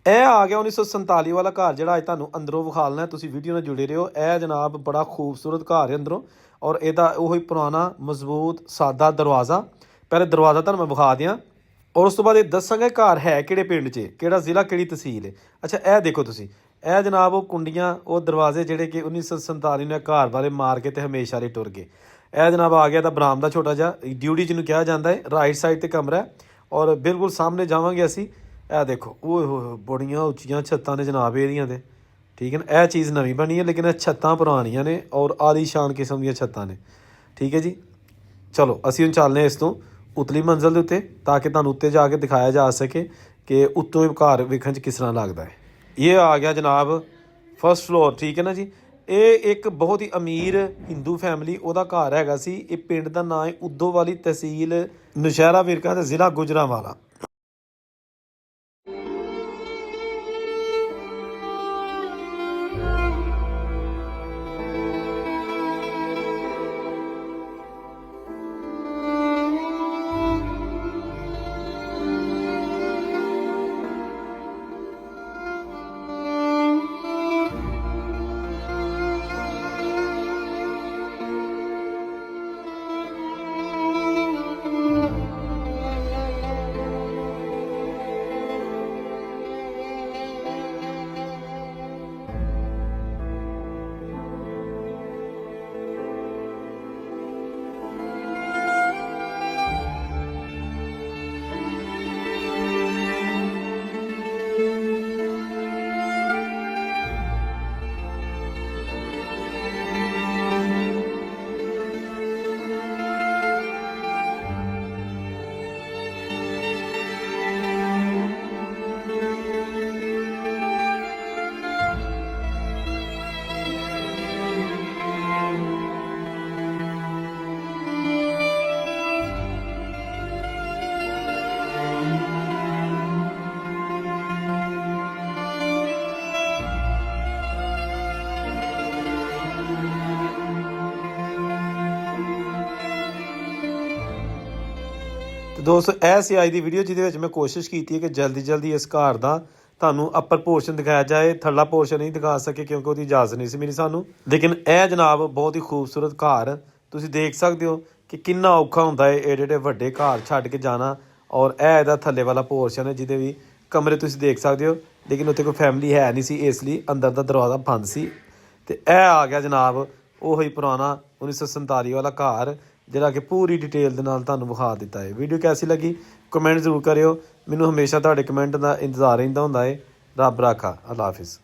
ਇਹ ਆ ਗਿਆ 1947 ਵਾਲਾ ਘਰ ਜਿਹੜਾ ਅੱਜ ਤੁਹਾਨੂੰ ਅੰਦਰੋਂ ਵਿਖਾਲਣਾ। ਤੁਸੀਂ ਵੀਡੀਓ ਨਾਲ ਜੁੜੇ ਰਹੋ। ਇਹ ਜਨਾਬ ਬੜਾ ਖੂਬਸੂਰਤ ਘਰ ਹੈ ਅੰਦਰੋਂ, ਔਰ ਇਹਦਾ ਉਹੀ ਪੁਰਾਣਾ ਮਜ਼ਬੂਤ ਸਾਦਾ ਦਰਵਾਜ਼ਾ। ਪਹਿਲੇ ਦਰਵਾਜ਼ਾ ਤੁਹਾਨੂੰ ਮੈਂ ਵਿਖਾ ਦਿਆਂ, ਔਰ ਉਸ ਤੋਂ ਬਾਅਦ ਇਹ ਦੱਸਾਂਗਾ ਘਰ ਹੈ ਕਿਹੜੇ ਪਿੰਡ 'ਚ, ਕਿਹੜਾ ਜ਼ਿਲ੍ਹਾ, ਕਿਹੜੀ ਤਹਿਸੀਲ ਹੈ। ਅੱਛਾ ਇਹ ਦੇਖੋ ਤੁਸੀਂ, ਇਹ ਜਨਾਬ ਉਹ ਕੁੰਡੀਆਂ, ਉਹ ਦਰਵਾਜ਼ੇ ਜਿਹੜੇ ਕਿ 1947 ਨੇ ਘਰ ਬਾਰੇ ਮਾਰ ਕੇ ਤੇ ਹਮੇਸ਼ਾ ਲਈ ਟੁਰ ਗਏ। ਇਹ ਜਨਾਬ ਆ ਗਿਆ ਤਾਂ ਬਰਾਮਦਾ ਛੋਟਾ ਜਿਹਾ, ਡਿਊਟੀ ਜਿਹਨੂੰ ਕਿਹਾ ਜਾਂਦਾ ਹੈ। ਰਾਈਟ ਸਾਈਡ 'ਤੇ ਕਮਰਾ, ਔਰ ਬਿਲਕੁਲ ਸਾਹਮਣੇ ਜਾਵਾਂਗੇ ਅਸੀਂ। ਇਹ ਦੇਖੋ ਓਏ ਹੋਏ ਬੜੀਆਂ ਉੱਚੀਆਂ ਛੱਤਾਂ ਨੇ ਜਨਾਬ ਇਹਦੀਆਂ ਤੇ, ਠੀਕ ਹੈ ਨਾ। ਇਹ ਚੀਜ਼ ਨਵੀਂ ਬਣੀ ਹੈ, ਲੇਕਿਨ ਇਹ ਛੱਤਾਂ ਪੁਰਾਣੀਆਂ ਨੇ ਔਰ ਆਲੀਸ਼ਾਨ ਕਿਸਮ ਦੀਆਂ ਛੱਤਾਂ ਨੇ, ਠੀਕ ਹੈ ਜੀ। ਚਲੋ ਅਸੀਂ ਹੁਣ ਚੱਲਦੇ ਹਾਂ ਇਸ ਤੋਂ ਉਤਲੀ ਮੰਜ਼ਿਲ ਦੇ ਉੱਤੇ, ਤਾਂ ਕਿ ਤੁਹਾਨੂੰ ਉੱਤੇ ਜਾ ਕੇ ਦਿਖਾਇਆ ਜਾ ਸਕੇ ਕਿ ਉੱਤੋਂ ਘਰ ਵੇਖਣ 'ਚ ਕਿਸ ਤਰ੍ਹਾਂ ਲੱਗਦਾ ਹੈ। ਇਹ ਆ ਗਿਆ ਜਨਾਬ ਫਸਟ ਫਲੋਰ, ਠੀਕ ਹੈ ਨਾ ਜੀ। ਇਹ ਇੱਕ ਬਹੁਤ ਹੀ ਅਮੀਰ ਹਿੰਦੂ ਫੈਮਿਲੀ ਉਹਦਾ ਘਰ ਹੈਗਾ ਸੀ। ਇਹ ਪਿੰਡ ਦਾ ਨਾਂ ਹੈ ਉਦੋਵਾਲੀ, ਤਹਿਸੀਲ ਨੌਸ਼ਹਿਰਾ ਵਿਰਕਾ ਤੇ ਜ਼ਿਲ੍ਹਾ ਗੁਜਰਾਂਵਾਲਾ। ਤੇ ਦੋਸਤੋ ਇਹ ਸੀ ਅੱਜ ਦੀ ਵੀਡੀਓ, ਜਿਹਦੇ ਵਿੱਚ ਮੈਂ ਕੋਸ਼ਿਸ਼ ਕੀਤੀ ਹੈ ਕਿ ਜਲਦੀ ਇਸ ਘਰ ਦਾ ਤੁਹਾਨੂੰ ਅੱਪਰ ਪੋਰਸ਼ਨ ਦਿਖਾਇਆ ਜਾਏ। ਥੱਲਾ ਪੋਰਸ਼ਨ ਨਹੀਂ ਦਿਖਾ ਸਕੇ ਕਿਉਂਕਿ ਉਹਦੀ ਇਜਾਜ਼ਤ ਨਹੀਂ ਸੀ ਮਿਲੀ ਸਾਨੂੰ। ਲੇਕਿਨ ਇਹ ਜਨਾਬ ਬਹੁਤ ਹੀ ਖੂਬਸੂਰਤ ਘਰ, ਤੁਸੀਂ ਦੇਖ ਸਕਦੇ ਹੋ ਕਿ ਕਿੰਨਾ ਔਖਾ ਹੁੰਦਾ ਹੈ ਏਡੇ ਏਡੇ ਵੱਡੇ ਘਰ ਛੱਡ ਕੇ ਜਾਣਾ। ਔਰ ਇਹ ਇਹਦਾ ਥੱਲੇ ਵਾਲਾ ਪੋਰਸ਼ਨ ਹੈ, ਜਿਹਦੇ ਵੀ ਕਮਰੇ ਤੁਸੀਂ ਦੇਖ ਸਕਦੇ ਹੋ, ਲੇਕਿਨ ਉੱਥੇ ਕੋਈ ਫੈਮਿਲੀ ਹੈ ਨਹੀਂ ਸੀ, ਇਸ ਲਈ ਅੰਦਰ ਦਾ ਦਰਵਾਜ਼ਾ ਬੰਦ ਸੀ। ਤੇ ਇਹ ਆ ਗਿਆ ਜਨਾਬ ਉਹੀ ਪੁਰਾਣਾ 1947 ਵਾਲਾ ਘਰ, ਜਿਹੜਾ ਕਿ ਪੂਰੀ ਡਿਟੇਲ ਦੇ ਨਾਲ ਤੁਹਾਨੂੰ ਵਿਖਾ ਦਿੱਤਾ ਹੈ। ਵੀਡੀਓ ਕੈਸੀ ਲੱਗੀ ਕਮੈਂਟ ਜ਼ਰੂਰ ਕਰਿਓ। ਮੈਨੂੰ ਹਮੇਸ਼ਾ ਤੁਹਾਡੇ ਕਮੈਂਟ ਦਾ ਇੰਤਜ਼ਾਰ ਰਹਿੰਦਾ ਹੁੰਦਾ ਹੈ। ਰੱਬ ਰਾਖਾ। ਅੱਲਾ ਹਾਫਿਜ਼।